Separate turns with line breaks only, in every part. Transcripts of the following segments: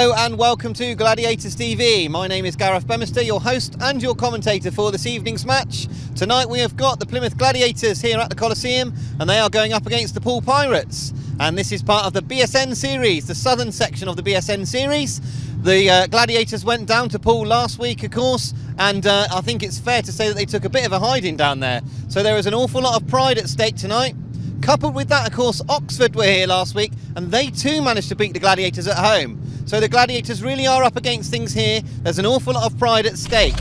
Hello and welcome to Gladiators TV. My name is Gareth Bemister, your host and your commentator for this evening's match. Tonight we have got the Plymouth Gladiators here at the Coliseum and they are going up against the POOLE Pirates. And this is part of the BSN series, the southern section of the BSN series. The Gladiators went down to Poole last week, of course, and I think it's fair to say that they took a bit of a hiding down there. So there is an awful lot of pride at stake tonight. Coupled with that, of course, Oxford were here last week and they too managed to beat the Gladiators at home. So the Gladiators really are up against things here. There's an awful lot of pride at stake.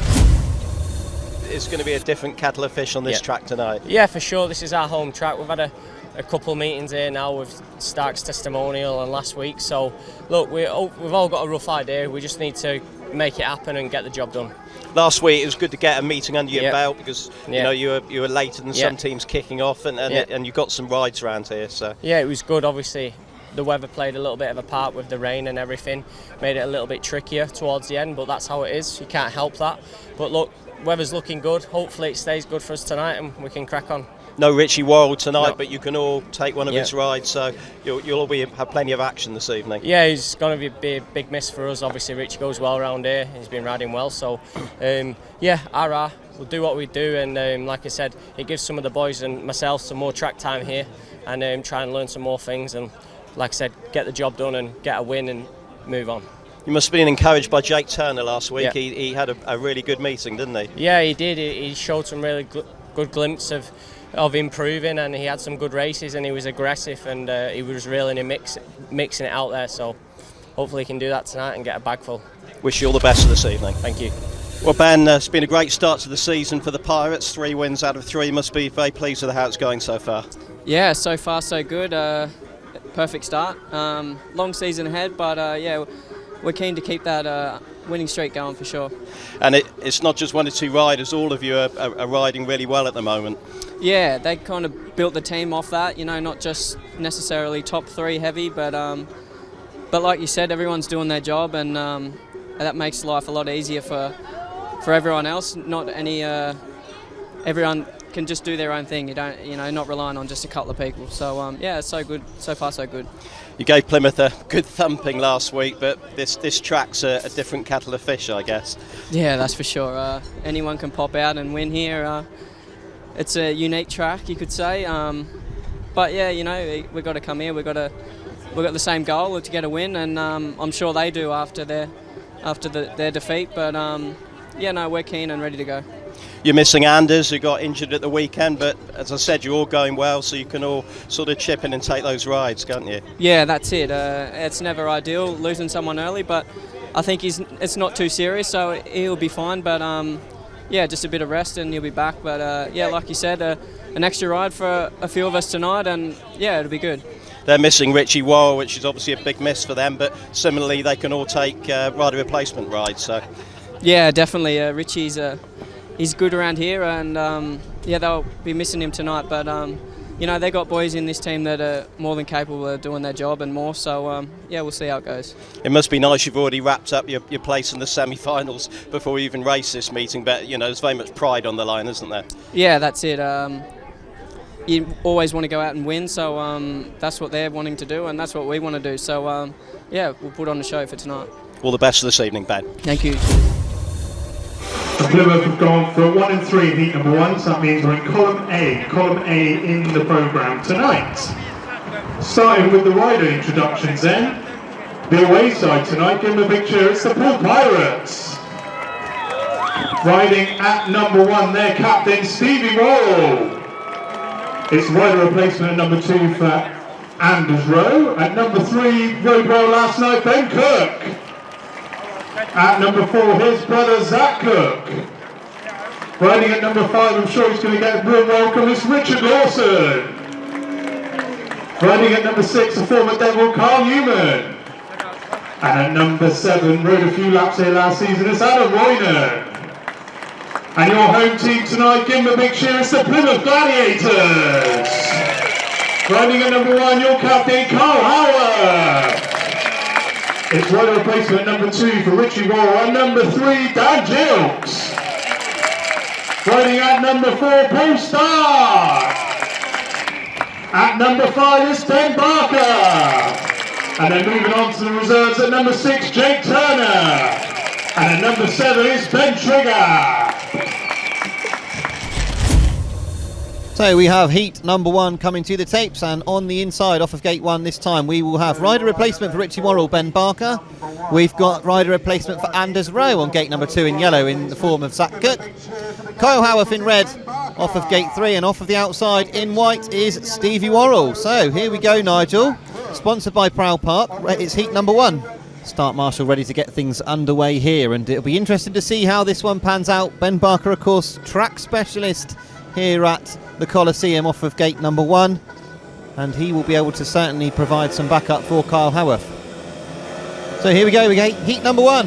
It's going to be a different kettle of fish on this track tonight.
Yeah, for sure. This is our home track. We've had a couple meetings here now with Starke's testimonial and last week. So, look, we've all got a rough idea. We just need to make it happen and get the job done.
Last week it was good to get a meeting under your belt because you know you were later than some teams kicking off and you got some rides around here. So
yeah, it was good. Obviously, the weather played a little bit of a part with the rain and everything, made it a little bit trickier towards the end. But that's how it is. You can't help that. But look, weather's looking good. Hopefully, it stays good for us tonight and we can crack on.
No Richie Worrall tonight, but you can all take one of his rides, so you'll all have plenty of action this evening. Yeah,
he's going to be a big miss for us. Obviously, Richie goes well around here. He's been riding well, so yeah, we'll do what we do, and like I said, it gives some of the boys and myself some more track time here, and try and learn some more things, and like I said, get the job done and get a win and move on.
You must have been encouraged by Jake Turner last week. He had a really good meeting, didn't he?
Yeah, he did. He showed some really good glimpse of improving, and he had some good races and he was aggressive and he was really mixing it out there, so hopefully he can do that tonight and get a bag full.
Wish you all the best this evening.
Thank you.
Well Ben, it's been a great start to the season for the Pirates, 3 wins out of 3. Must be very pleased with how it's going so far.
Yeah, so far so good. Perfect start. Long season ahead, but yeah, we're keen to keep that winning streak going for sure.
And it's not just 1 or 2 riders, all of you are riding really well at the moment.
Yeah, they kind of built the team off that, you know, not just necessarily top 3 heavy, but like you said, everyone's doing their job, and that makes life a lot easier for everyone else. Not any everyone can just do their own thing. You don't, not relying on just a couple of people. So yeah, it's so good. So far, so good.
You gave Plymouth a good thumping last week, but this track's a different kettle of fish, I guess.
Yeah, that's for sure. Anyone can pop out and win here. It's a unique track, you could say. But yeah, we've got to come here. We've got the same goal to get a win, and I'm sure they do after their defeat. But yeah, no, we're keen and ready to go.
You're missing Anders, who got injured at the weekend, but as I said, you're all going well, so you can all sort of chip in and take those rides, can't you?
Yeah, that's it. It's never ideal losing someone early, but I think it's not too serious, so he'll be fine. But yeah, just a bit of rest and he'll be back. But yeah, like you said, an extra ride for a few of us tonight, and yeah, it'll be good.
They're missing Richie Worrall, which is obviously a big miss for them, but similarly they can all take rider replacement rides. So
yeah, definitely. Richie's he's good around here, and yeah, they'll be missing him tonight. But they got boys in this team that are more than capable of doing their job and more. So yeah, we'll see how it goes. It
must be nice you've already wrapped up your place in the semi-finals before you even race this meeting. But there's very much pride on the line, isn't there?
Yeah, that's it. You always want to go out and win, so that's what they're wanting to do, and that's what we want to do. So yeah, we'll put on a show for tonight.
All the best for this evening, Ben.
Thank you.
Plymouth have gone for 1 and 3 in heat number 1, so that means we're in column A in the programme tonight. Starting with the rider introductions then. The away side tonight, give them a big cheer, it's the POOLE Pirates. Riding at number 1, their captain Stevie Worrall. It's rider replacement at number 2 for Anders Rowe. At number 3, rode well last night, Ben Cook. At number 4, his brother Zach Cook. Riding at number 5, I'm sure he's going to get a real welcome, it's Richard Lawson. Riding at number 6, a former Devil, Carl Newman. And at number 7, rode a few laps here last season, it's Adam Roynon. And your home team tonight, give them a big cheer, it's the Plymouth Gladiators. Riding at number 1, your captain, Carl Howarth. It's rider replacement at number 2 for Richie Worrall, and number 3, Dan Gilkes. Riding at number 4, Paul Starke. At number 5 is Ben Barker. And then moving on to the reserves at number 6, Jake Turner. And at number 7 is Ben Trigger.
So we have heat number 1 coming to the tapes, and on the inside off of gate 1 this time we will have rider replacement for Richie Worrall, Ben Barker. We've got rider replacement for Anders Rowe on gate number 2 in yellow in the form of Zach Cook. Kyle Howarth in red off of gate 3, and off of the outside in white is Stevie Worrall. So here we go, Nigel. Sponsored by Proud Park, it's heat number 1. Start marshal ready to get things underway here, and it'll be interesting to see how this one pans out. Ben Barker, of course, track specialist here at the Coliseum off of gate number 1, and he will be able to certainly provide some backup for Kyle Howarth. So here we go, heat number 1.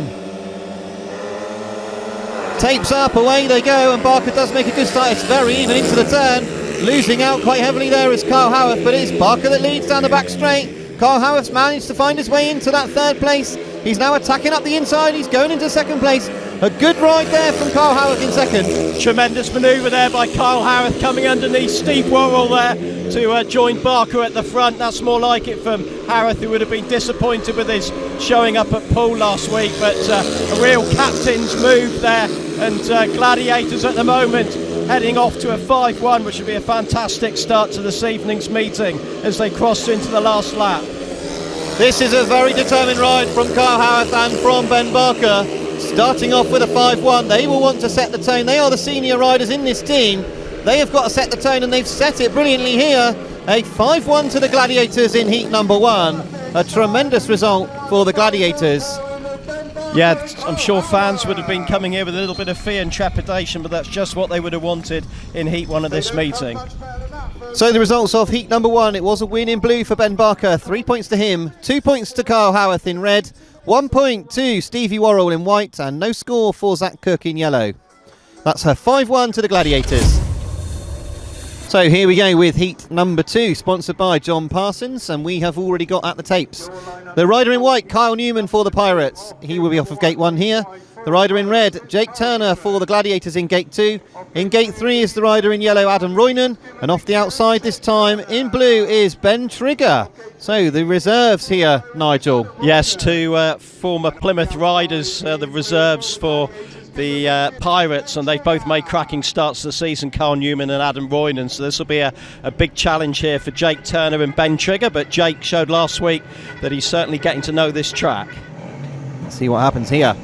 Tapes up, away they go, and Barker does make a good start. It's very even into the turn, losing out quite heavily there is Kyle Howarth, but it's Barker that leads down the back straight. Kyle Howarth's managed to find his way into that 3rd place. He's now attacking up the inside, he's going into 2nd place. A good ride there from Kyle Howarth in 2nd.
Tremendous manoeuvre there by Kyle Howarth, coming underneath Steve Worrall there to join Barker at the front. That's more like it from Howarth, who would have been disappointed with his showing up at Poole last week, but a real captain's move there, and Gladiators at the moment heading off to a 5-1, which would be a fantastic start to this evening's meeting as they cross into the last lap.
This is a very determined ride from Kyle Howarth and from Ben Barker. Starting off with a 5-1, they will want to set the tone. They are the senior riders in this team. They have got to set the tone, and they've set it brilliantly here. A 5-1 to the Gladiators in heat number 1. A tremendous result for the Gladiators.
Yeah, I'm sure fans would have been coming here with a little bit of fear and trepidation, but that's just what they would have wanted in heat 1 of this meeting.
So the results of heat number 1, it was a win in blue for Ben Barker, 3 points to him, 2 points to Kyle Howarth in red, 1 point to Stevie Worrall in white, and no score for Zach Cook in yellow. That's her 5-1 to the Gladiators. So here we go with heat number 2, sponsored by John Parsons, and we have already got at the tapes the rider in white, Kyle Newman for the Pirates. He will be off of gate 1 here. The rider in red, Jake Turner for the Gladiators in gate 2. In gate 3 is the rider in yellow, Adam Roynon, and off the outside this time in blue is Ben Trigger. So the reserves here, Nigel.
Yes, 2 former Plymouth riders, the reserves for the Pirates, and they've both made cracking starts to the season, Kyle Newman and Adam Roynon, so this will be a big challenge here for Jake Turner and Ben Trigger, but Jake showed last week that he's certainly getting to know this track.
Let's see what happens here.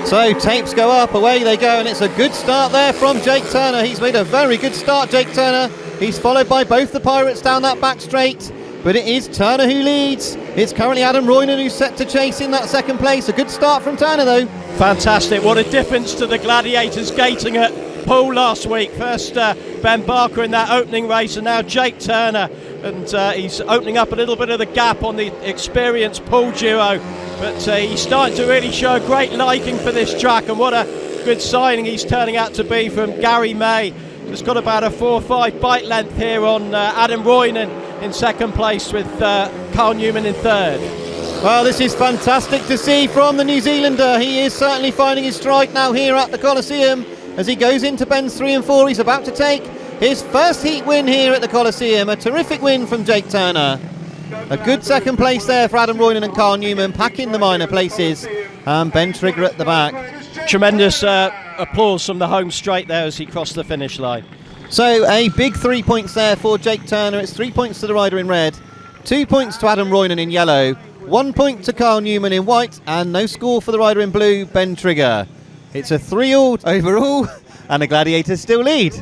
So tapes go up, away they go, and it's a good start there from Jake Turner. He's made a very good start, Jake Turner. He's followed by both the Pirates down that back straight, but it is Turner who leads. It's currently Adam Roynon who's set to chase in that 2nd place. A good start from Turner though.
Fantastic, what a difference to the Gladiators gating at Poole last week. First Ben Barker in that opening race, and now Jake Turner, and he's opening up a little bit of the gap on the experienced Poole duo, but he's starting to really show a great liking for this track, and what a good signing he's turning out to be from Garry May. Just got about a 4 or 5 bite length here on Adam Roynon in 2nd place, with Kyle Newman in 3rd.
Well, this is fantastic to see from the New Zealander. He is certainly finding his stride now here at the Coliseum as he goes into bends 3 and 4. He's about to take his first heat win here at the Coliseum. A terrific win from Jake Turner. A good 2nd place there for Adam Roynon and Kyle Newman, packing the minor places, and Ben Trigger at the back.
Tremendous applause from the home straight there as he crossed the finish line.
So a big 3 points there for Jake Turner. It's 3 points to the rider in red, 2 points to Adam Roynon in yellow, 1 point to Kyle Newman in white, and no score for the rider in blue, Ben Trigger. It's a 3-all overall, and the Gladiators still lead.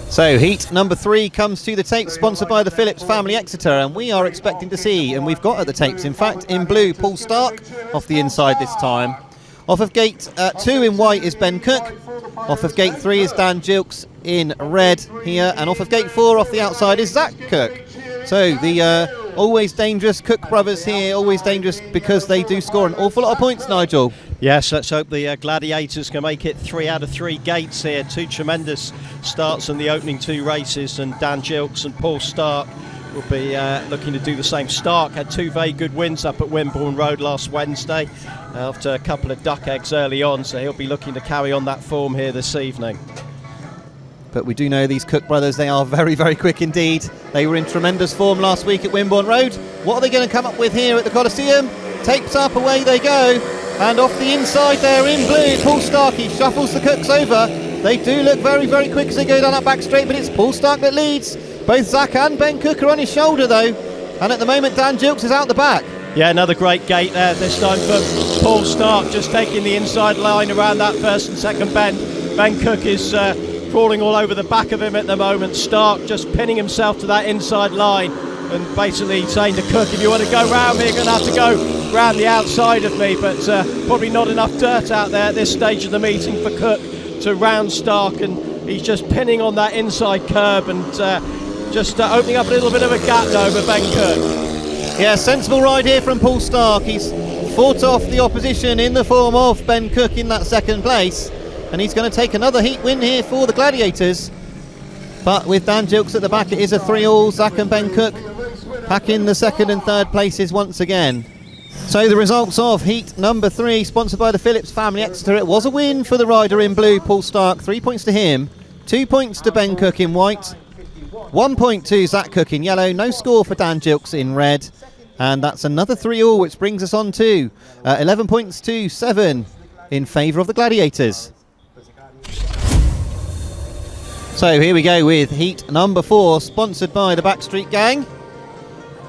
So heat number 3 comes to the tape, sponsored by the Phillips family Exeter, and we are expecting to see, and we've got at the tapes in fact, in blue, Paul Starke off the inside this time. Off of gate 2 in white is Ben Cook. Off of gate 3 is Dan Gilkes in red here, and off of gate 4 off the outside is Zach Cook. So the always dangerous Cook brothers here, always dangerous because they do score an awful lot of points, Nigel.
Yes, let's hope the Gladiators can make it 3 out of 3 gates here. 2 tremendous starts in the opening 2 races, and Dan Gilkes and Paul Starke will be looking to do the same. Starke had 2 very good wins up at Wimborne Road last Wednesday after a couple of duck eggs early on, so he'll be looking to carry on that form here this evening.
But we do know these Cook brothers, they are very, very quick indeed. They were in tremendous form last week at Wimborne Road. What are they going to come up with here at the Coliseum? Tapes up, away they go. And off the inside there in blue, Paul Starke shuffles the Cooks over. They do look very, very quick as they go down that back straight, but it's Paul Starke that leads. Both Zach and Ben Cook are on his shoulder though. And at the moment, Dan Gilkes is out the back.
Yeah, another great gate there, this time for Paul Starke, just taking the inside line around that first and second bend. Ben Cook is crawling all over the back of him at the moment. Starke just pinning himself to that inside line and basically saying to Cook, if you want to go round me, you're going to have to go round the outside of me. But probably not enough dirt out there at this stage of the meeting for Cook to round Starke, and he's just pinning on that inside curb and just opening up a little bit of a gap now over Ben Cook.
Yeah, sensible ride here from Paul Starke. He's fought off the opposition in the form of Ben Cook in that second place, and he's going to take another heat win here for the Gladiators. But with Dan Gilkes at the back, it is a 3-all. Zach and Ben Cook pack in the second and third places once again. So the results of heat number 3, sponsored by the Phillips family, Exeter. It was a win for the rider in blue, Paul Starke. 3 points to him, 2 points to Ben Cook in white, 1 point to Zach Cook in yellow. No score for Dan Gilkes in red. And that's another 3-all, which brings us on to 11 points to 7 in favour of the Gladiators. So here we go with heat number 4, sponsored by the Backstreet Gang.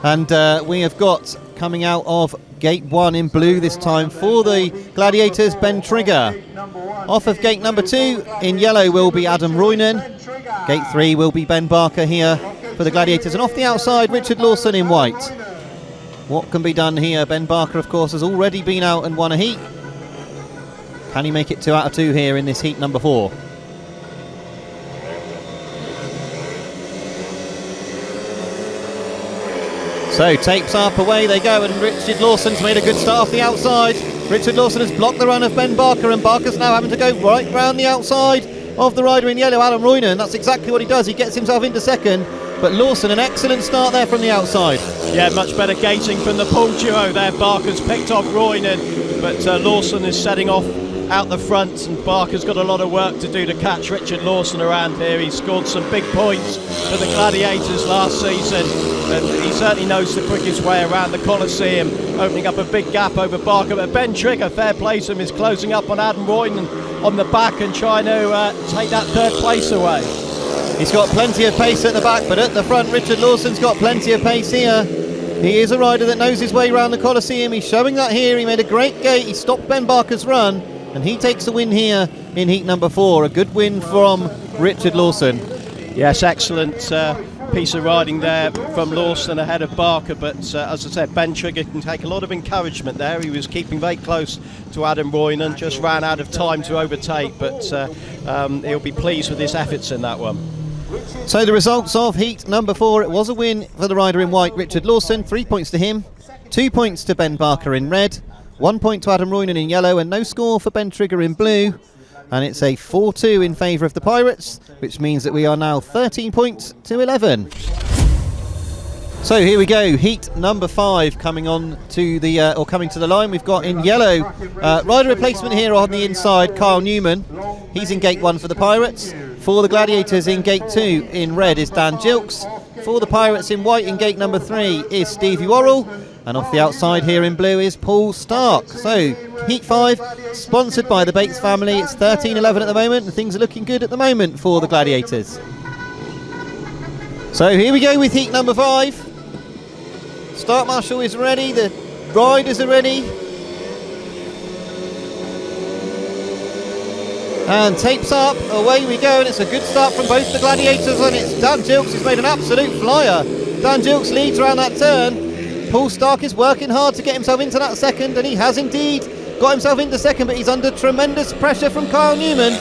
And we have got, coming out of gate 1 in blue this time for the Gladiators, Ben Trigger. Off of gate number 2 in yellow will be Adam Roynon. Gate 3 will be Ben Barker here for the Gladiators. And off the outside, Richard Lawson in white. What can be done here? Ben Barker, of course, has already been out and won a heat. Can he make it 2 out of 2 here in this heat number 4? So tapes up, away they go, and Richard Lawson's made a good start off the outside. Richard Lawson has blocked the run of Ben Barker, and Barker's now having to go right round the outside of the rider in yellow, Adam Roynon. That's exactly what he does. He gets himself into second. But Lawson, an excellent start there from the outside.
Yeah, much better gating from the Poole duo there. Barker's picked off Roynon, but Lawson is setting off out the front, and Barker's got a lot of work to do to catch Richard Lawson around here. He scored some big points for the Gladiators last season, and he certainly knows the quickest way around the Coliseum, opening up a big gap over Barker. But Ben Trigger, fair play to him, is closing up on Adam Roynon on the back and trying to take that third place away.
He's got plenty of pace at the back, but at the front, Richard Lawson's got plenty of pace here. He is a rider that knows his way around the Coliseum. He's showing that here. He made a great gate. He stopped Ben Barker's run, and he takes the win here in heat number 4. A good win from Richard Lawson.
Yes, excellent piece of riding there from Lawson ahead of Barker, but as I said, Ben Trigger can take a lot of encouragement there. He was keeping very close to Adam Roynon, just ran out of time to overtake, but he'll be pleased with his efforts in that one.
So the results of heat number 4, it was a win for the rider in white, Richard Lawson. 3 points to him, 2 points to Ben Barker in red, 1 point to Adam Roynon in yellow, and no score for Ben Trigger in blue. And it's a 4-2 in favour of the Pirates, which means that we are now 13 points to 11. So here we go, heat number 5 coming on to the coming to the line. We've got in yellow rider replacement here on the inside, Kyle Newman. He's in gate 1 for the Pirates. For the Gladiators in gate 2 in red is Dan Gilkes. For the Pirates in white in gate number 3 is Stevie Worrall. And off the outside here in blue is Paul Starke. So heat 5, sponsored by the Bates family. It's 13-11 at the moment, and things are looking good at the moment for the Gladiators. So here we go with heat number 5. Start marshal is ready, the riders are ready. And tapes up, away we go, and it's a good start from both the Gladiators, and it's Dan Gilkes who's made an absolute flyer. Dan Gilkes leads around that turn. Paul Starke is working hard to get himself into that second, and he has indeed got himself into second, but he's under tremendous pressure from Kyle Newman.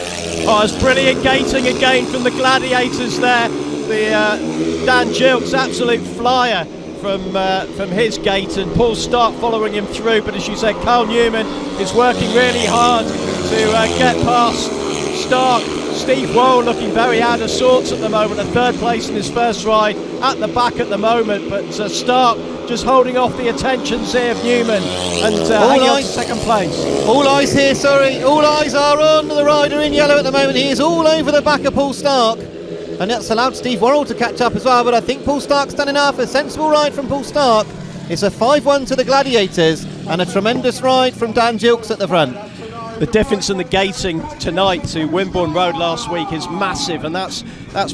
Oh, it's brilliant gating again from the Gladiators there. The Dan Gilkes, absolute flyer from his gate, and Paul Starke following him through. But as you said, Kyle Newman is working really hard to get past Starke. Steve Worrall looking very out of sorts at the moment, a third place in his first ride, at the back at the moment, but Starke just holding off the attentions here of Newman and hanging on to second place.
All eyes here, sorry, all eyes are on the rider in yellow at the moment. He is all over the back of Paul Starke, and that's allowed Steve Worrall to catch up as well, but I think Paul Starke's done enough. A sensible ride from Paul Starke. It's a 5-1 to the Gladiators, and a tremendous ride from Dan Gilkes at the front.
The difference in the gating tonight to Wimborne Road last week is massive, and that's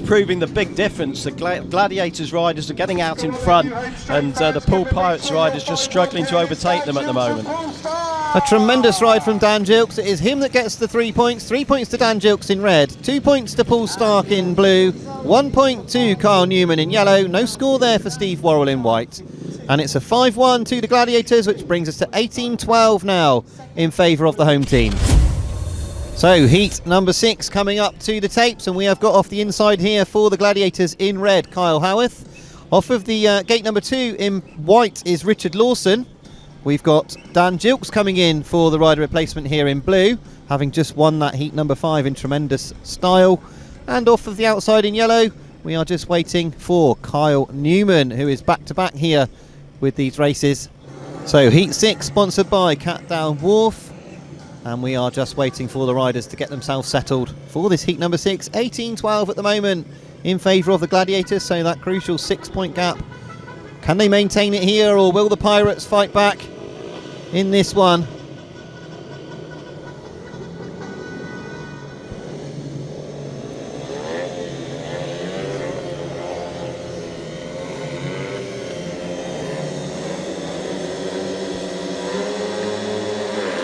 proving the big difference. The Gladiators riders are getting out in front, and the POOLE Pirates riders just struggling to overtake them at the moment.
A tremendous ride from Dan Gilkes. It is him that gets the 3 points. 3 points to Dan Gilkes in red, 2 points to Paul Starke in blue, 1 point to Kyle Newman in yellow. No score there for Steve Worrall in white. And it's a 5-1 to the Gladiators, which brings us to 18-12 now in favour of the home team. So heat number 6 coming up to the tapes, and we have got off the inside here for the Gladiators in red, Kyle Howarth. Off of the gate number 2 in white is Richard Lawson. We've got Dan Gilkes coming in for the rider replacement here in blue, having just won that heat number 5 in tremendous style. And off of the outside in yellow, we are just waiting for Kyle Newman, who is back-to-back here with these races. So heat 6 sponsored by Catdown Wharf, and we are just waiting for the riders to get themselves settled for this heat number 6. 18-12 at the moment in favour of the Gladiators, so that crucial 6-point gap. Can they maintain it here, or will the Pirates fight back in this one?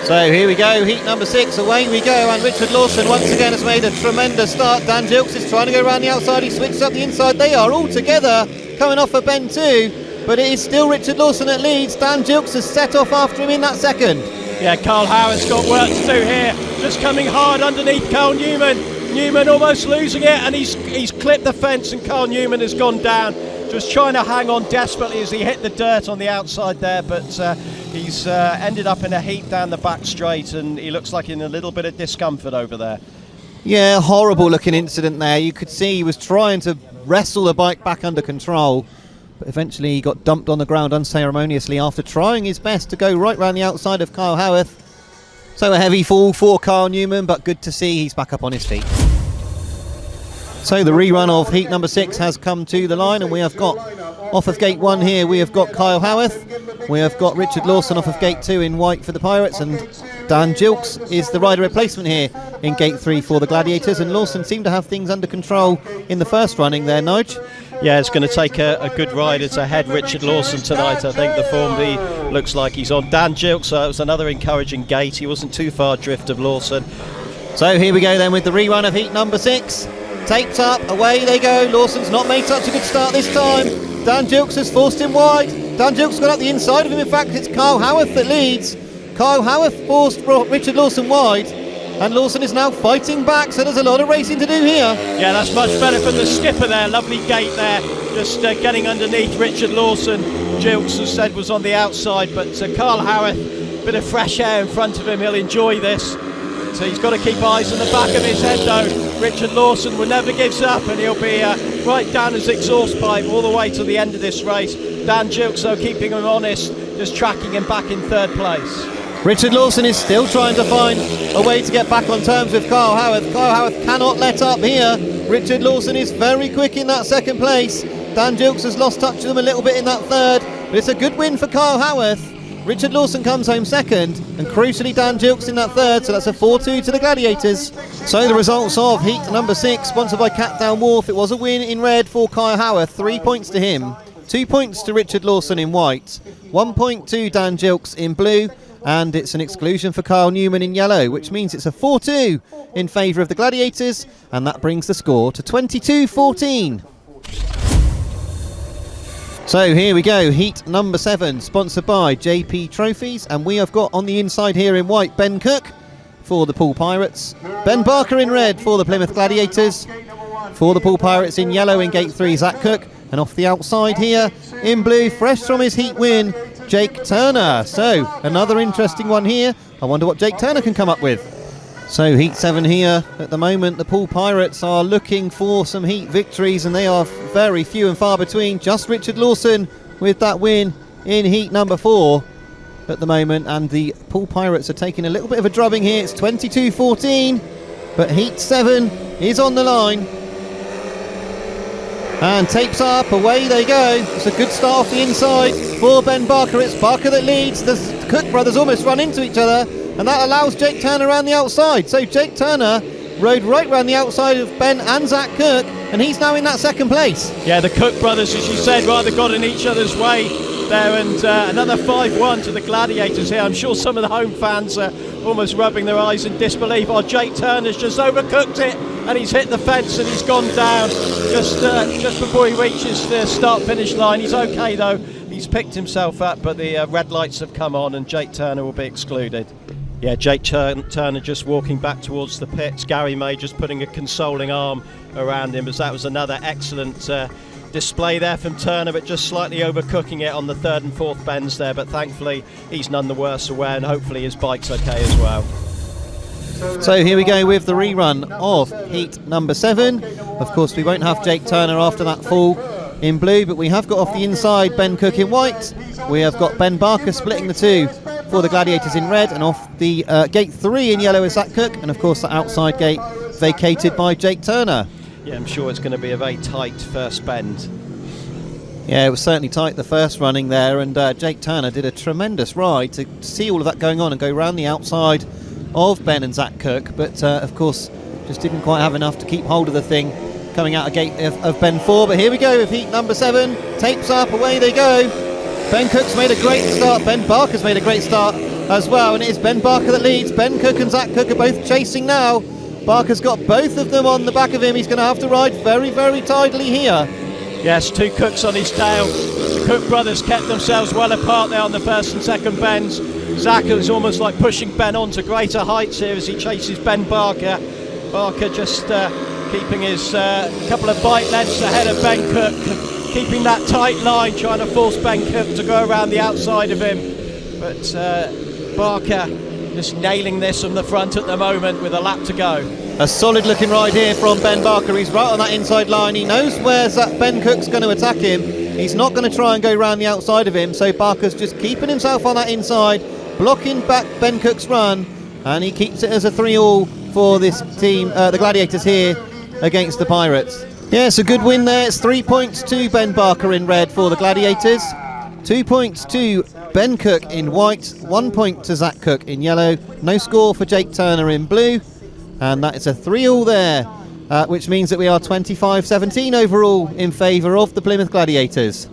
So here we go, heat number 6, away we go, and Richard Lawson once again has made a tremendous start. Dan Gilkes is trying to go around the outside, he switches up the inside. They are all together coming off a bend 2, but it is still Richard Lawson that leads. Dan Gilkes has set off after him in that second.
Yeah, Carl Howarth's got work to do here, just coming hard underneath Carl Newman. Newman almost losing it, and he's clipped the fence, and Carl Newman has gone down, just trying to hang on desperately as he hit the dirt on the outside there, but he's ended up in a heat down the back straight, and he looks like in a little bit of discomfort over there.
Yeah, horrible looking incident there. You could see he was trying to wrestle the bike back under control, but eventually he got dumped on the ground unceremoniously after trying his best to go right round the outside of Kyle Howarth. So a heavy fall for Kyle Newman, but good to see he's back up on his feet. So the rerun of heat number 6 has come to the line, and we have got off of gate 1 here, we have got Kyle Howarth, we have got Richard Lawson off of gate 2 in white for the Pirates, and Dan Gilkes is the rider replacement here in gate 3 for the Gladiators, and Lawson seemed to have things under control in the first running there, Nige.
Yeah, it's going to take a good rider to head Richard Lawson tonight. I think the form he looks like he's on. Dan Gilkes, it was another encouraging gate, he wasn't too far adrift of Lawson.
So here we go then with the rerun of heat number 6. Taped up, away they go. Lawson's not made such a good start this time. Dan Gilkes has forced him wide. Dan Gilkes got up the inside of him. In fact, it's Kyle Howarth that leads. Kyle Howarth forced Richard Lawson wide, and Lawson is now fighting back, so there's a lot of racing to do here.
Yeah, that's much better from the skipper there. Lovely gate there, just getting underneath Richard Lawson. Gilkes, as said, was on the outside, but Kyle Howarth, bit of fresh air in front of him. He'll enjoy this. So he's got to keep eyes on the back of his head though. Richard Lawson will never gives up, and he'll be right down his exhaust pipe all the way to the end of this race. Dan Gilkes though keeping him honest, just tracking him back in third place.
Richard Lawson is still trying to find a way to get back on terms with Kyle Howarth. Kyle Howarth cannot let up here. Richard Lawson is very quick in that second place. Dan Gilkes has lost touch of them a little bit in that third, but it's a good win for Kyle Howarth. Richard Lawson comes home second, and crucially Dan Gilkes in that third, so that's a 4-2 to the Gladiators. So the results of heat number 6, sponsored by Catdown Wharf. It was a win in red for Kyle Howarth, 3 points to him, 2 points to Richard Lawson in white, 1 point to Dan Gilkes in blue, and it's an exclusion for Kyle Newman in yellow, which means it's a 4-2 in favour of the Gladiators, and that brings the score to 22-14. So here we go, heat number 7, sponsored by JP Trophies, and we have got on the inside here in white Ben Cook for the POOLE Pirates, Ben Barker in red for the Plymouth Gladiators, for the POOLE Pirates in yellow in gate 3 Zach Cook, and off the outside here in blue, fresh from his heat win, Jake Turner. So another interesting one here. I wonder what Jake Turner can come up with. So heat 7 here. At the moment the POOLE Pirates are looking for some heat victories, and they are very few and far between. Just Richard Lawson with that win in heat number 4 at the moment, and the POOLE Pirates are taking a little bit of a drubbing here. It's 22-14, but heat 7 is on the line. And tapes up, away they go. It's a good start off the inside for Ben Barker. It's Barker that leads. The Cook brothers almost run into each other, and that allows Jake Turner around the outside. So Jake Turner rode right round the outside of Ben and Zach Cook, and he's now in that second place.
Yeah, the Cook brothers, as you said, rather got in each other's way there, and another 5-1 to the Gladiators here. I'm sure some of the home fans are almost rubbing their eyes in disbelief. Oh, Jake Turner's just overcooked it, and he's hit the fence and he's gone down just before he reaches the start-finish line. He's okay though, he's picked himself up, but the red lights have come on and Jake Turner will be excluded. Yeah, Jake Turner just walking back towards the pits. Garry May just putting a consoling arm around him, as that was another excellent display there from Turner, but just slightly overcooking it on the 3rd and 4th bends there, but thankfully he's none the worse aware, and hopefully his bike's okay as well.
So here we go with the rerun of heat number 7. Of course we won't have Jake Turner after that fall in blue, but we have got off the inside Ben Cook in white. We have got Ben Barker splitting the two for the Gladiators in red, and off the gate 3 in yellow is Zach Cook, and of course the outside gate vacated by Jake Turner.
Yeah, I'm sure it's going to be a very tight first bend.
Yeah, it was certainly tight the first running there, and Jake Turner did a tremendous ride to see all of that going on and go round the outside of Ben and Zach Cook, but of course just didn't quite have enough to keep hold of the thing coming out of gate of Ben 4. But here we go with heat number 7. Tapes up, away they go. Ben Cook's made a great start. Ben Barker's made a great start as well, and it is Ben Barker that leads. Ben Cook and Zach Cook are both chasing now. Barker's got both of them on the back of him. He's going to have to ride very, very tidily here.
Yes, 2 Cooks on his tail. The Cook brothers kept themselves well apart there on the 1st and 2nd bends. Zach is almost like pushing Ben on to greater heights here as he chases Ben Barker. Barker just keeping his couple of bike lengths ahead of Ben Cook, keeping that tight line, trying to force Ben Cook to go around the outside of him. But Barker just nailing this from the front at the moment with a lap to go.
A solid looking ride here from Ben Barker. He's right on that inside line. He knows where Ben Cook's going to attack him. He's not going to try and go round the outside of him, so Barker's just keeping himself on that inside, blocking back Ben Cook's run, and he keeps it as a 3-all for this team, the Gladiators here against the Pirates. Yeah, it's a good win there. It's 3 points to Ben Barker in red for the Gladiators, 2 points to Ben Cook in white, 1 point to Zach Cook in yellow, no score for Jake Turner in blue, and that is a 3-all there, which means that we are 25-17 overall in favour of the Plymouth Gladiators.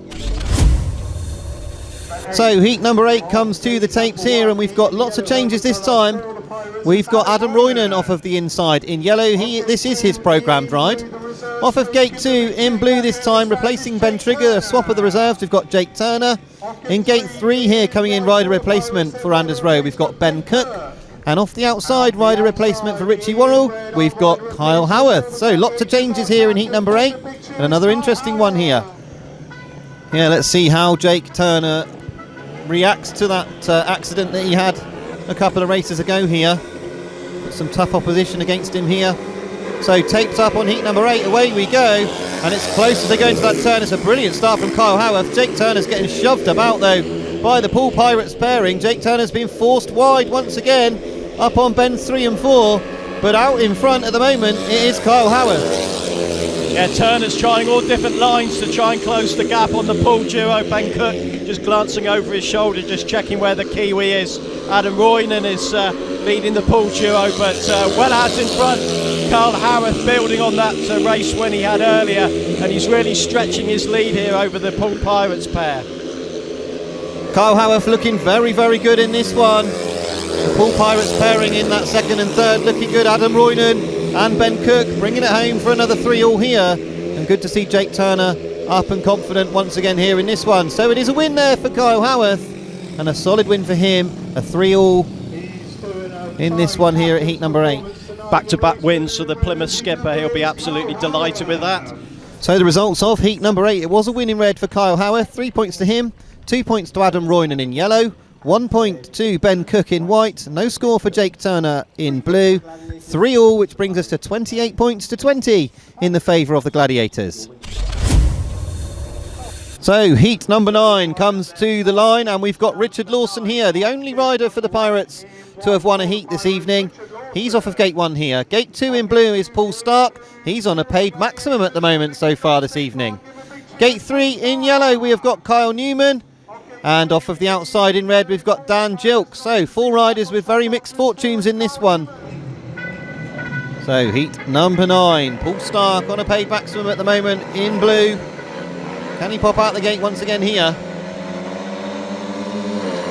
So heat number 8 comes to the tapes here, and we've got lots of changes this time. We've got Adam Roynon off of the inside in yellow. This is his programmed ride. Off of gate 2 in blue this time, replacing Ben Trigger, a swap of the reserves. We've got Jake Turner. In gate 3 here, coming in rider replacement for Anders Rowe, we've got Ben Cook. And off the outside, rider replacement for Richie Worrall, we've got Kyle Howarth. So lots of changes here in heat number 8, and another interesting one here. Yeah, let's see how Jake Turner reacts to that accident that he had a couple of races ago here. Some tough opposition against him here. So tapes up on heat number 8, away we go, and it's close as they go into that turn. It's a brilliant start from Kyle Howarth. Jake Turner's getting shoved about though by the POOLE Pirates pairing. Jake Turner's been forced wide once again up on bends 3 and 4, but out in front at the moment it is Kyle Howarth.
Yeah, Turner's trying all different lines to try and close the gap on the POOLE duo. Ben Cook just glancing over his shoulder, just checking where the Kiwi is. Adam Roynon is leading the POOLE duo, but well out in front. Kyle Howarth building on that race when he had earlier, and he's really stretching his lead here over the POOLE Pirates pair.
Kyle Howarth looking very, very good in this one. The POOLE Pirates pairing in that 2nd and 3rd looking good. Adam Roynon and Ben Cook bringing it home for another 3-all here, and good to see Jake Turner up and confident once again here in this one. So it is a win there for Kyle Howarth, and a solid win for him, a 3-all in this one here at heat number 8.
Back-to-back wins for the Plymouth skipper. He'll be absolutely delighted with that.
So the results of heat number 8, it was a win in red for Kyle Howarth, 3 points to him, 2 points to Adam Roynon in yellow, 1 point to Ben Cook in white, no score for Jake Turner in blue, 3-all, which brings us to 28 points to 20 in the favour of the Gladiators. So heat number 9 comes to the line, and we've got Richard Lawson here, the only rider for the Pirates to have won a heat this evening. He's off of gate 1 here. Gate 2 in blue is Paul Starke. He's on a paid maximum at the moment so far this evening. Gate 3 in yellow, we have got Kyle Newman. And off of the outside in red, we've got Dan Gilkes. So 4 riders with very mixed fortunes in this one. So heat number 9, Paul Starke on a paid maximum at the moment in blue. Can he pop out the gate once again here?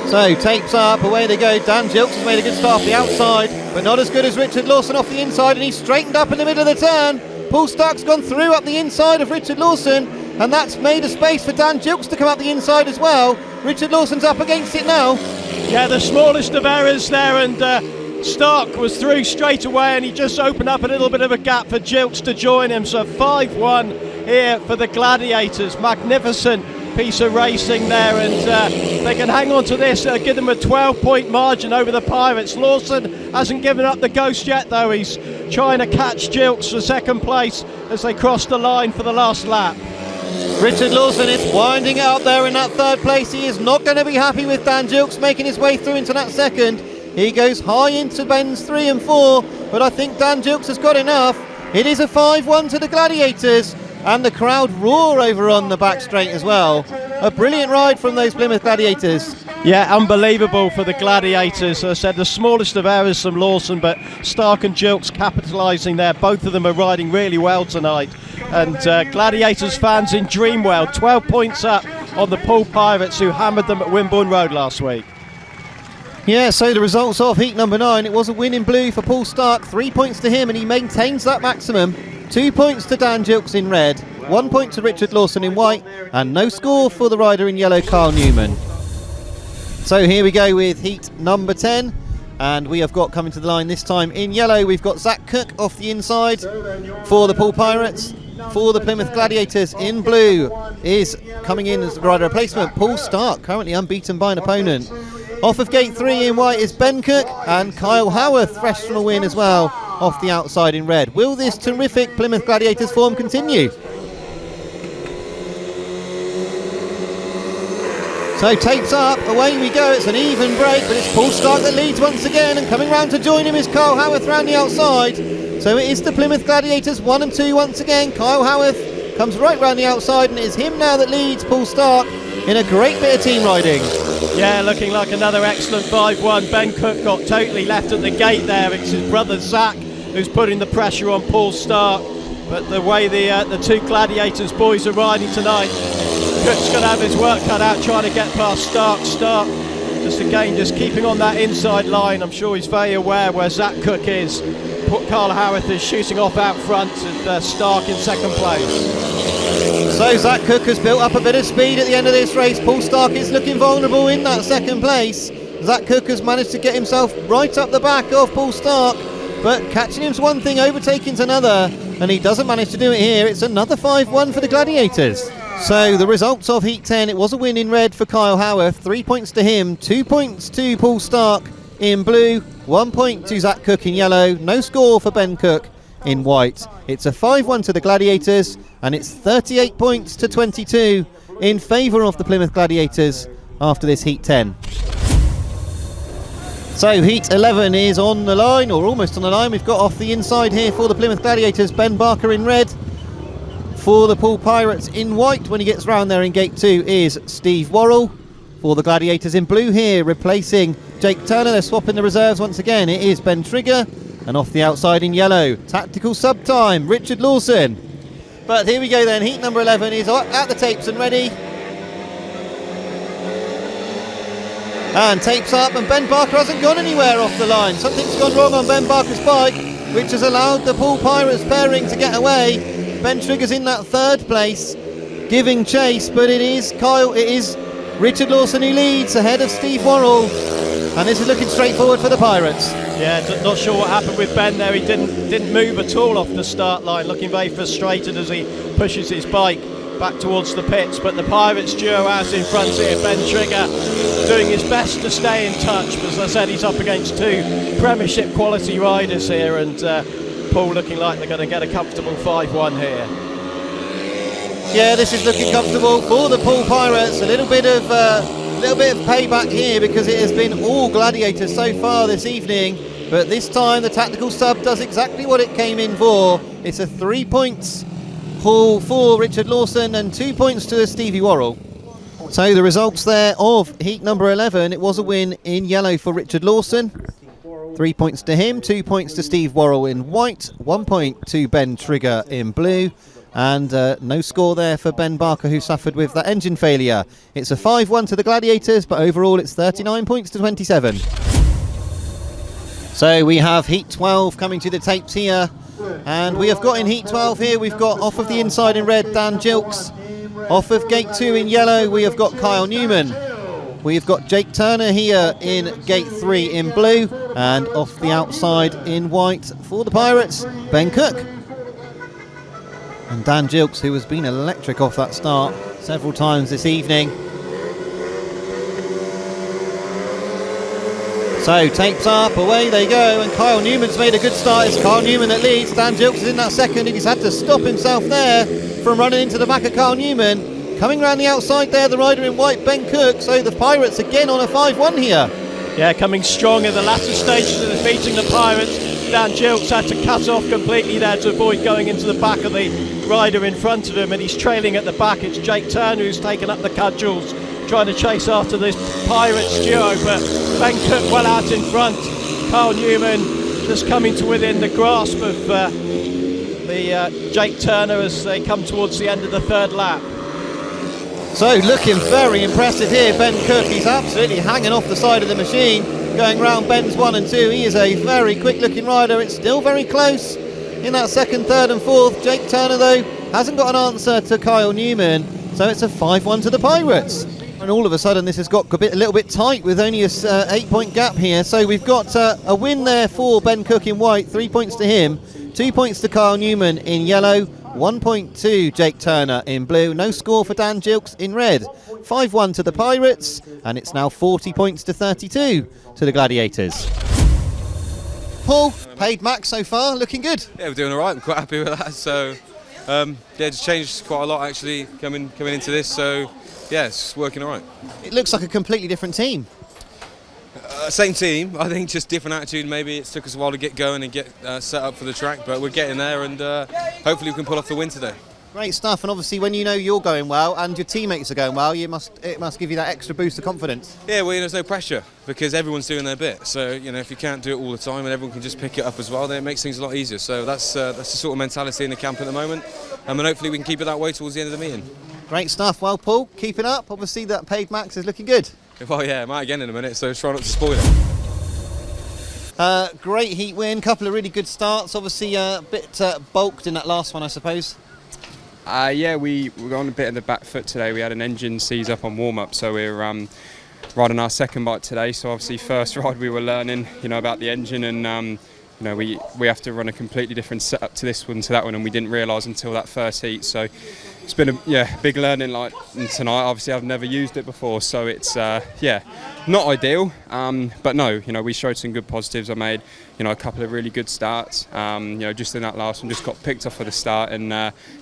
So tapes up, away they go. Dan Gilkes has made a good start off the outside, but not as good as Richard Lawson off the inside, and he's straightened up in the middle of the turn. Paul Starke's gone through up the inside of Richard Lawson, and that's made a space for Dan Gilkes to come up the inside as well. Richard Lawson's up against it now.
Yeah, the smallest of errors there, and Starke was through straight away, and he just opened up a little bit of a gap for Gilkes to join him. So 5-1 here for the Gladiators. Magnificent piece of racing there, and they can hang on to this, give them a 12-point margin over the Pirates. Lawson hasn't given up the ghost yet though. He's trying to catch Gilkes for second place as they cross the line for the last lap.
Richard Lawson is winding it up there in that third place. He is not going to be happy with Dan Gilkes making his way through into that second. He goes high into Ben's 3 and 4, but I think Dan Gilkes has got enough. It is a 5-1 to the Gladiators, and the crowd roar over on the back straight as well. A brilliant ride from those Plymouth Gladiators.
Yeah, unbelievable for the Gladiators. As I said, the smallest of errors from Lawson, but Starke and Gilkes capitalising there. Both of them are riding really well tonight. And Gladiators fans in Dreamwell, 12 points up on the POOLE Pirates, who hammered them at Wimborne Road last week.
Yeah, so the results of heat number 9, it was a win in blue for Paul Starke, 3 points to him, and he maintains that maximum. 2 points to Dan Gilkes in red, 1 point to Richard Lawson in white, and no score for the rider in yellow, Kyle Newman. So here we go with heat number 10, and we have got coming to the line this time in yellow, we've got Zach Cook off the inside for the POOLE Pirates. For the Plymouth Gladiators in blue is coming in as the rider replacement, Paul Starke, currently unbeaten by an opponent. Off of gate 3 in white is Ben Cook, and Kyle Howarth, fresh from a win as well, off the outside in red. Will this terrific Plymouth Gladiators form continue? So tapes up, away we go, it's an even break, but it's Paul Starke that leads once again, and coming round to join him is Kyle Howarth round the outside. So it is the Plymouth Gladiators 1 and 2 once again. Kyle Howarth comes right round the outside, and it is him now that leads Paul Starke in a great bit of team riding.
Yeah, looking like another excellent 5-1. Ben Cook got totally left at the gate there. It's his brother Zach who's putting the pressure on Paul Starke. But the way the two Gladiators boys are riding tonight, Cook's going to have his work cut out trying to get past Starke. Starke, just keeping on that inside line. I'm sure he's very aware where Zach Cook is. Carl Howarth is shooting off out front with Starke in second place.
So Zach Cook has built up a bit of speed at the end of this race. Paul Starke is looking vulnerable in that second place. Zach Cook has managed to get himself right up the back of Paul Starke, but catching him's one thing, overtaking's another, and he doesn't manage to do it here. It's another 5-1 for the Gladiators. So the results of heat 10, it was a win in red for Kyle Howarth, 3 points to him, 2 points to Paul Starke in blue, 1 point to Zach Cook in yellow, no score for Ben Cook in white. It's a 5-1 to the Gladiators, and it's 38 points to 22 in favour of the Plymouth Gladiators after this heat 10. So heat 11 is on the line, or almost on the line. We've got off the inside here for the Plymouth Gladiators, Ben Barker in red. For the POOLE Pirates in white, when he gets round there in gate 2, is Steve Worrall. For the Gladiators in blue here, replacing Jake Turner, they're swapping the reserves once again. It is Ben Trigger, and off the outside in yellow, tactical sub time, Richard Lawson. But here we go then, heat number 11 is at the tapes and ready. And tapes up, and Ben Barker hasn't gone anywhere off the line. Something's gone wrong on Ben Barker's bike, which has allowed the POOLE Pirates pairing to get away. Ben Trigger's in that third place, giving chase, but it is Richard Lawson who leads ahead of Steve Worrall, and this is looking straightforward for the Pirates.
Yeah, not sure what happened with Ben there. He didn't move at all off the start line, looking very frustrated as he pushes his bike back towards the pits, but the Pirates duo out in front here. Ben Trigger doing his best to stay in touch, but as I said, he's up against two Premiership quality riders here, and Poole looking like they're going to get a comfortable 5-1 here.
Yeah, this is looking comfortable for the POOLE Pirates. A little bit of payback here, because it has been all Gladiators so far this evening, but this time the tactical sub does exactly what it came in for. It's a 3 points haul for Richard Lawson and 2 points to Stevie Worrall. So the results there of heat number 11, it was a win in yellow for Richard Lawson. 3 points to him, 2 points to Steve Worrall in white, 1 point to Ben Trigger in blue, and no score there for Ben Barker, who suffered with that engine failure. It's a 5-1 to the Gladiators, but overall it's 39 points to 27. So we have heat 12 coming to the tapes here, and we have got in heat 12 here, we've got off of the inside in red Dan Gilkes, off of gate 2 in yellow we have got Kyle Newman, we've got Jake Turner here in gate 3 in blue, and off the outside in white for the Pirates, Ben Cook. And Dan Gilkes, who has been electric off that start several times this evening. So tapes up, away they go, and Kyle Newman's made a good start. It's Kyle Newman that leads. Dan Gilkes is in that second, and he's had to stop himself there from running into the back of Kyle Newman. Coming round the outside there, the rider in white, Ben Cook. So the Pirates again on a 5-1 here. Yeah, coming strong in the latter stages of defeating the Pirates. Dan Gilkes had to cut off completely there to avoid going into the back of the rider in front of him, and he's trailing at the back. It's Jake Turner who's taken up the cudgels, trying to chase after this Pirates duo, but Ben Cook well out in front. Kyle Newman just coming to within the grasp of Jake Turner as they come towards the end of the third lap. So looking very impressive here, Ben Cook. He's absolutely hanging off the side of the machine, going round bends 1 and 2. He is a very quick looking rider. It's still very close in that second, third and fourth. Jake Turner though hasn't got an answer to Kyle Newman, so it's a 5-1 to the Pirates. And all of a sudden this has got a little bit tight with only a 8-point gap here. So we've got a win there for Ben Cook in white, 3 points to him, 2 points to Kyle Newman in yellow, 1 point to Jake Turner in blue. No score for Dan Gilkes in red. 5-1 to the Pirates, and it's now 40 points to 32 to the Gladiators. Paul, paid max so far, looking good.
Yeah, we're doing all right. I'm quite happy with that. So, yeah, just changed quite a lot actually coming into this. So, yeah, it's working all right.
It looks like a completely different team.
Same team, I think, just different attitude. Maybe it took us a while to get going and get set up for the track, but we're getting there, and hopefully we can pull off the win today.
Great stuff, and obviously when you know you're going well and your teammates are going well, it must give you that extra boost of confidence.
Yeah, well, there's no pressure because everyone's doing their bit. So, if you can't do it all the time and everyone can just pick it up as well, then it makes things a lot easier. So that's the sort of mentality in the camp at the moment, and hopefully we can keep it that way towards the end of the meeting.
Great stuff. Well, Paul, keep it up. Obviously that paid max is looking good.
Well, yeah, I might again in a minute, so try not to spoil it.
Great heat win, couple of really good starts. Obviously a bit bulked in that last one, I suppose.
Yeah, we were on a bit of the back foot today. We had an engine seize up on warm-up, so we're riding our second bike today. So obviously first ride we were learning, about the engine, and we have to run a completely different setup to this one, to that one, and we didn't realise until that first heat. So it's been a big learning like tonight. Obviously I've never used it before, so it's not ideal, but no, we showed some good positives. I made a couple of really good starts, just in that last one, just got picked off for the start, and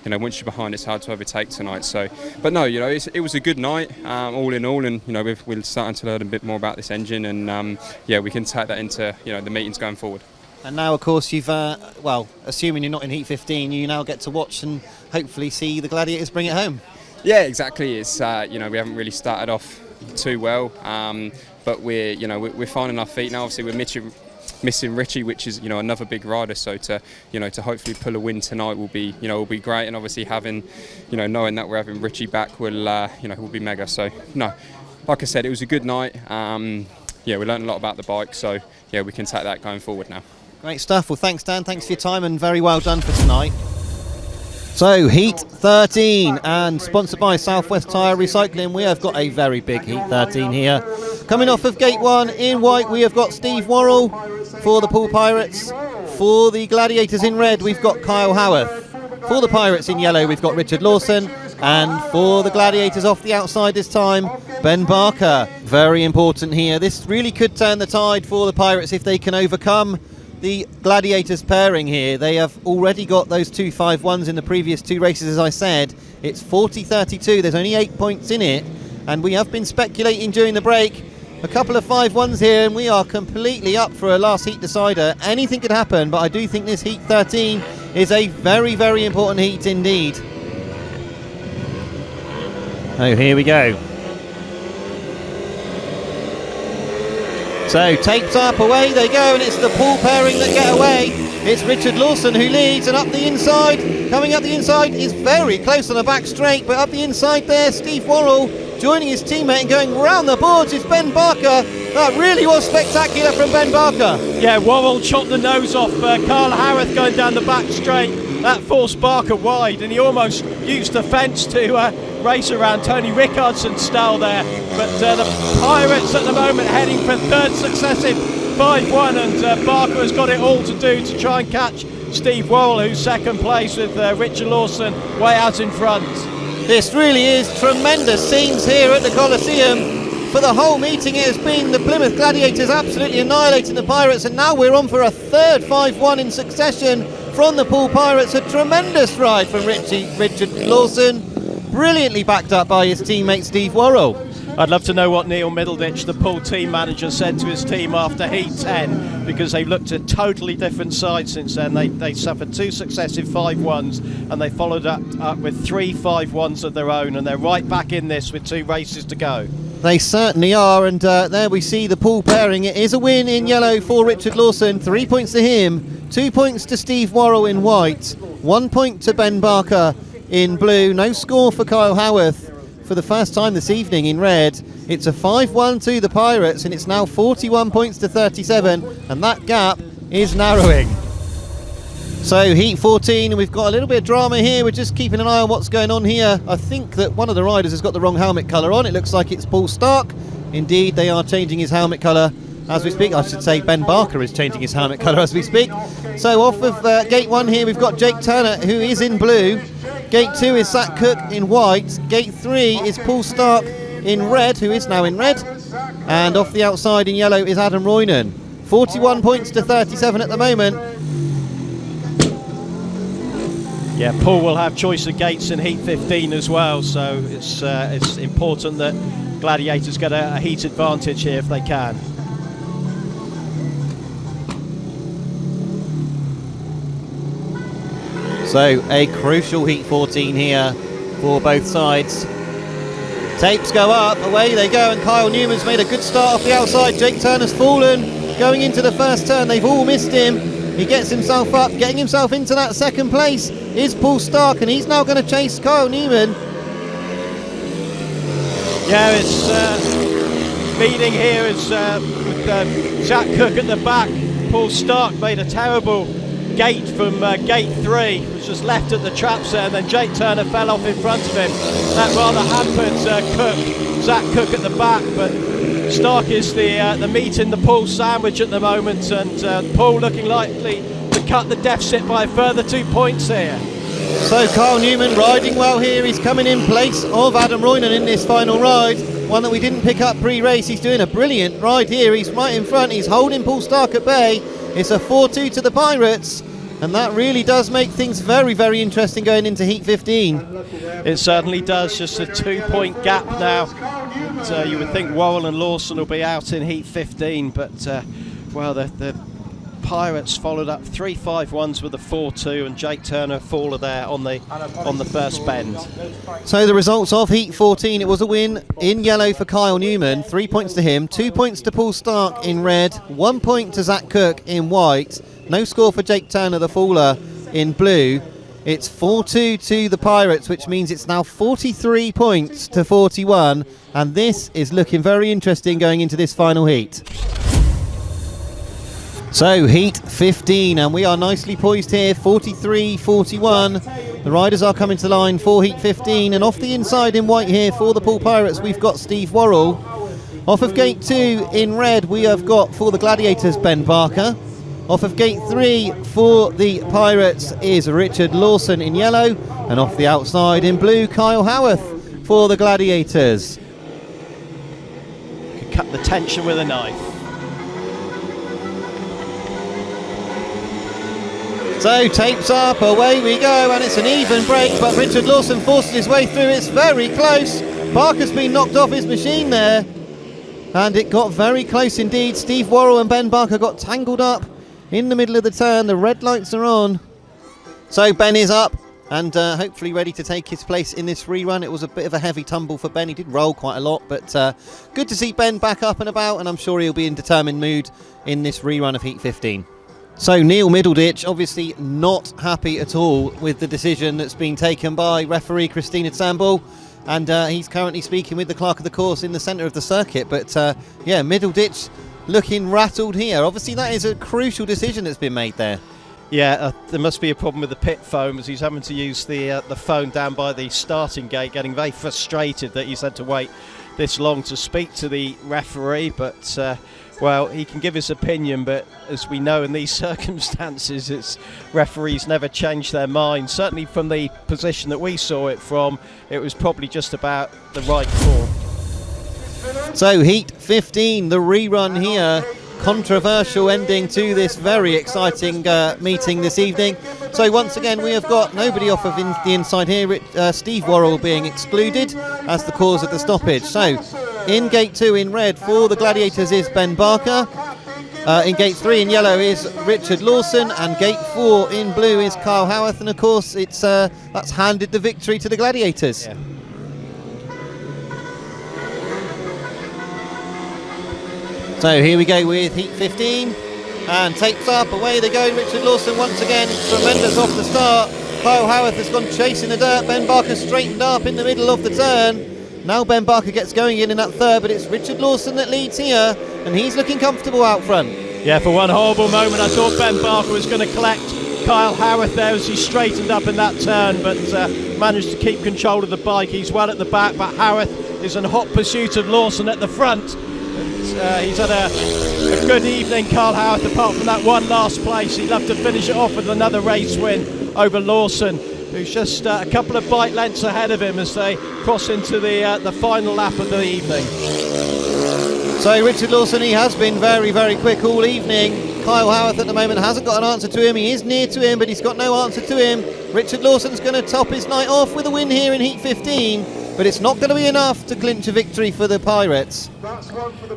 once you're behind it's hard to overtake tonight. So, but no, it was a good night all in all, and we're starting to learn a bit more about this engine, and we can take that into the meetings going forward.
And now, of course, you've, assuming you're not in Heat 15, you now get to watch and hopefully see the Gladiators bring it home.
Yeah, exactly. It's, we haven't really started off too well, but we're finding our feet now. Obviously, we're missing Richie, which is, another big rider. So to hopefully pull a win tonight will be great. And obviously having, knowing that we're having Richie back will be mega. So, no, like I said, it was a good night. We learned a lot about the bike. So, yeah, we can take that going forward now.
Great stuff. Well, thanks, Dan. Thanks for your time and very well done for tonight. So, Heat 13 and sponsored by Southwest Tyre Recycling. We have got a very big Heat 13 here. Coming off of Gate 1 in white, we have got Steve Worrall for the POOLE Pirates. For the Gladiators in red, we've got Kyle Howarth. For the Pirates in yellow, we've got Richard Lawson. And for the Gladiators off the outside this time, Ben Barker. Very important here. This really could turn the tide for the Pirates if they can overcome the Gladiators pairing here. They have already got those 2 5-1s in the previous 2 races, as I said. It's 40-32. There's only 8 points in it. And we have been speculating during the break. A couple of 5-1s here, and we are completely up for a last heat decider. Anything could happen, but I do think this heat 13 is a very, very important heat indeed. Oh, here we go. So taped up, away they go, and it's the Poole pairing that get away. It's Richard Lawson who leads, and up the inside, coming up the inside, is very close on the back straight, but up the inside there, Steve Worrall joining his teammate and going round the boards is Ben Barker. That really was spectacular from Ben Barker.
Yeah, Worrall chopped the nose off Carl Howarth going down the back straight. That forced Barker wide, and he almost used the fence to race around Tony Rickardson's style there. But the Pirates at the moment heading for 3rd successive 5-1, and Barker has got it all to do to try and catch Steve Worrall, who's 2nd place, with Richard Lawson way out in front.
This really is tremendous scenes here at the Coliseum. For the whole meeting it has been the Plymouth Gladiators absolutely annihilating the Pirates, and now we're on for a 3rd 5-1 in succession from the Poole Pirates. A tremendous ride from Richard Lawson, brilliantly backed up by his teammate Steve Worrall.
I'd love to know what Neil Middleditch, the Poole team manager, said to his team after Heat 10, because they've looked at totally different sides since then. They suffered 2 successive 5-1s, and they followed up with 3 5-1s of their own, and they're right back in this with 2 races to go.
They certainly are, and there we see the Poole pairing. It is a win in yellow for Richard Lawson, 3 points to him, 2 points to Steve Worrall in white, 1 point to Ben Barker in blue. No score for Kyle Howarth for the first time this evening in red. It's a 5-1 to the Pirates, and it's now 41 points to 37, and that gap is narrowing. So heat 14, and we've got a little bit of drama here. We're just keeping an eye on what's going on here. I think that one of the riders has got the wrong helmet colour on. It looks like it's Paul Starke. Indeed, they are changing his helmet colour as we speak. I should say Ben Barker is changing his helmet colour as we speak. So off of gate 1 here, we've got Jake Turner, who is in blue. Gate 2 is Zach Cook in white. Gate 3 is Paul Starke in red, who is now in red. And off the outside in yellow is Adam Roynon. 41 points to 37 at the moment.
Yeah, Poole will have choice of gates in Heat 15 as well, so it's important that Gladiators get a heat advantage here if they can.
So a crucial heat 14 here for both sides. Tapes go up, away they go, and Kyle Newman's made a good start off the outside. Jake Turner's fallen going into the first turn. They've all missed him. He gets himself up, getting himself into that 2nd place is Paul Starke, and he's now going to chase Kyle Newman.
Yeah, it's leading here is with Zach Cook at the back. Paul Starke made a terrible gate from gate 3, was just left at the traps there, and then Jake Turner fell off in front of him. That rather hampered Zach Cook at the back, but Starke is the meat in the Poole sandwich at the moment, and Poole looking likely to cut the deficit by a further 2 points here.
So Kyle Newman riding well here. He's coming in place of Adam Roynon in this final ride, one that we didn't pick up pre-race. He's doing a brilliant ride here. He's right in front. He's holding Paul Starke at bay. It's a 4-2 to the Pirates, and that really does make things very, very interesting going into Heat 15.
It certainly does. Just a 2-point gap now. And, you would think Worrall and Lawson will be out in Heat 15, but well, the Pirates followed up 3 5-1s with a 4-2, and Jake Turner faller there on the first bend.
So the results of Heat 14, it was a win in yellow for Kyle Newman, 3 points to him, 2 points to Paul Starke in red, 1 point to Zach Cook in white, no score for Jake Turner, the faller, in blue. It's 4-2 to the Pirates, which means it's now 43 points to 41, and this is looking very interesting going into this final heat. So Heat 15, and we are nicely poised here, 43-41. The riders are coming to the line for Heat 15, and off the inside in white here for the Poole Pirates, we've got Steve Worrall. Off of gate 2 in red, we have got for the Gladiators Ben Barker. Off of gate 3 for the Pirates is Richard Lawson in yellow, and off the outside in blue, Kyle Howarth for the Gladiators.
Could cut the tension with a knife.
So tapes up, away we go, and it's an even break, but Richard Lawson forces his way through. It's very close. Barker's been knocked off his machine there, and it got very close indeed. Steve Worrall and Ben Barker got tangled up in the middle of the turn. The red lights are on. So Ben is up and hopefully ready to take his place in this rerun. It was a bit of a heavy tumble for Ben. He did roll quite a lot, but good to see Ben back up and about, and I'm sure he'll be in determined mood in this rerun of Heat 15. So Neil Middleditch obviously not happy at all with the decision that's been taken by referee Christina TURNBULL, and he's currently speaking with the clerk of the course in the centre of the circuit. But yeah, Middleditch looking rattled here. Obviously that is a crucial decision that's been made there.
Yeah, there must be a problem with the pit foam, as he's having to use the phone down by the starting gate, getting very frustrated that he's had to wait this long to speak to the referee. But well, he can give his opinion, but as we know in these circumstances, it's referees never change their mind. Certainly from the position that we saw it from, it was probably just about the right call.
So Heat 15, the rerun here. Controversial ending to this very exciting meeting this evening. So once again we have got nobody off of the inside here, Steve Worrall being excluded as the cause of the stoppage. So in gate 2 in red for the Gladiators is Ben Barker. In gate 3 in yellow is Richard Lawson, and gate 4 in blue is Kyle Howarth, and of course it's that's handed the victory to the Gladiators.
Yeah.
So here we go with Heat 15, and tapes up, away they go. Richard Lawson once again, tremendous off the start. Kyle Howarth has gone chasing the dirt. Ben Barker straightened up in the middle of the turn. Now Ben Barker gets going in that third, but it's Richard Lawson that leads here, and he's looking comfortable out front.
Yeah, for one horrible moment I thought Ben Barker was going to collect Kyle Howarth there as he straightened up in that turn, but managed to keep control of the bike. He's well at the back, but Howarth is in hot pursuit of Lawson at the front. He's had a good evening, Kyle Howarth, apart from that one last place. He'd love to finish it off with another race win over Lawson, who's just a couple of bike lengths ahead of him as they cross into the final lap of the evening.
So Richard Lawson, he has been very, very quick all evening. Kyle Howarth at the moment hasn't got an answer to him. He is near to him, but he's got no answer to him. Richard Lawson's going to top his night off with a win here in Heat 15, but it's not going to be enough to clinch a victory for the Pirates.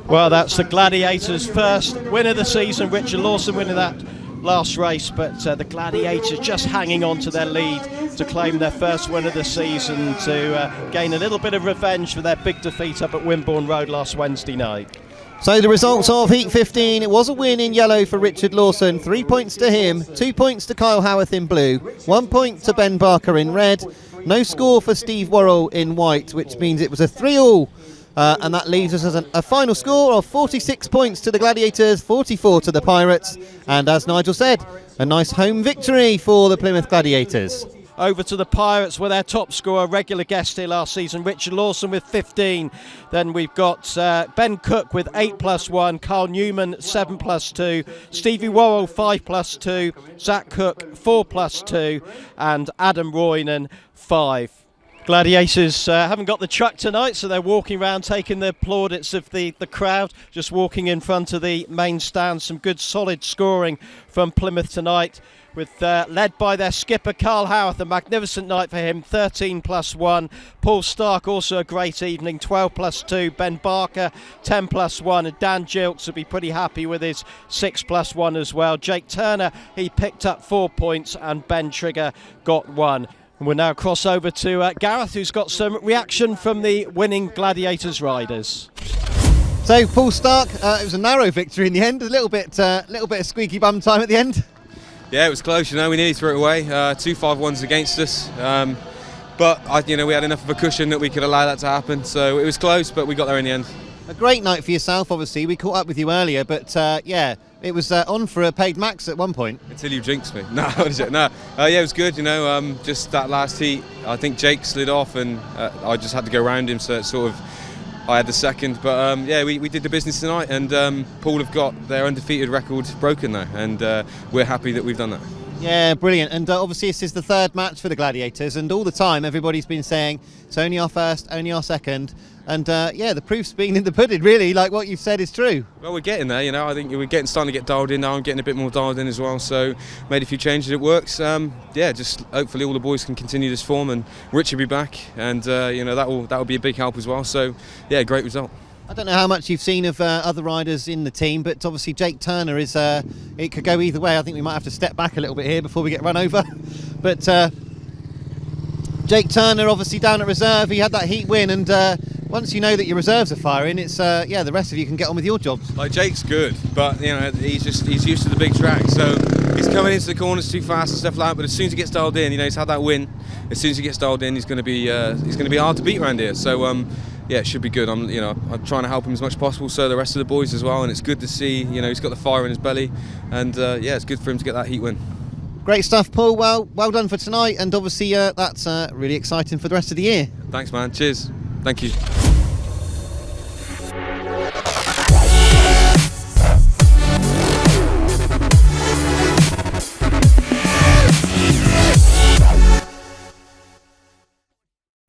Well, that's the Gladiators' first win of the season. Richard Lawson winning that last race, but the Gladiators just hanging on to their lead to claim their first win of the season, to gain a little bit of revenge for their big defeat up at Wimborne Road last Wednesday night.
So the results of Heat 15, it was a win in yellow for Richard Lawson, 3 points to him, 2 points to Kyle Howarth in blue, 1 point to Ben Barker in red, no score for Steve Worrall in white, which means it was a 3-all. And that leaves us as a final score of 46 points to the Gladiators, 44 to the Pirates, and as Nigel said, a nice home victory for the Plymouth Gladiators.
Over to the Pirates with their top scorer, regular guest here last season, Richard Lawson with 15. Then we've got Ben Cook with 8+1, Carl Newman 7+2, Stevie Worrall 5+2, Zach Cook 4+2, and Adam Roynon 5. Gladiators haven't got the truck tonight, so they're walking around taking the plaudits of the crowd, just walking in front of the main stand. Some good solid scoring from Plymouth tonight, with led by their skipper Kyle Howarth, a magnificent night for him, 13+1. Paul Starke also a great evening, 12+2. Ben Barker 10+1, and Dan Gilkes will be pretty happy with his 6+1 as well. Jake Turner, he picked up 4 points, and Ben Trigger got 1. And we'll now cross over to Gareth, who's got some reaction from the winning Gladiators riders.
So Paul Starke, it was a narrow victory in the end, a little bit of squeaky bum time at the end.
Yeah, it was close. We nearly threw it away. 2 5-1s against us, but we had enough of a cushion that we could allow that to happen. So it was close, but we got there in the end.
A great night for yourself, obviously. We caught up with you earlier, but yeah, it was on for a paid max at one point.
Until you jinxed me. No, no. Yeah, it was good. Just that last heat, I think Jake slid off, and I just had to go round him, so it sort of I had the second. But yeah, we did the business tonight, and Poole have got their undefeated record broken now, and we're happy that we've done that.
Yeah, brilliant. And obviously this is the third match for the Gladiators, and all the time everybody's been saying it's only our first, only our second, and yeah, the proof's been in the pudding, really. Like what you've said is true.
Well, we're getting there, you know. I think we're starting to get dialed in now. I'm getting a bit more dialed in as well, so made a few changes, it works. Yeah, just hopefully all the boys can continue this form, and Rich will be back, and you know, that will be a big help as well. So yeah, great result.
I don't know how much you've seen of other riders in the team, but obviously Jake Turner is, it could go either way. I think we might have to step back a little bit here before we get run over. But Jake Turner obviously down at reserve, he had that heat win, and once you know that your reserves are firing, it's yeah, the rest of you can get on with your jobs.
Like, Jake's good, but you know, he's used to the big track, so he's coming into the corners too fast and stuff like that. But as soon as he gets dialed in, you know, he's had that win. As soon as he gets dialed in, he's going to be hard to beat around here. So yeah, it should be good. I'm trying to help him as much as possible, so the rest of the boys as well. And it's good to see, you know, he's got the fire in his belly, and yeah, it's good for him to get that heat win.
Great stuff, Paul. Well done for tonight, and obviously that's really exciting for the rest of the year.
Thanks, man. Cheers. Thank you.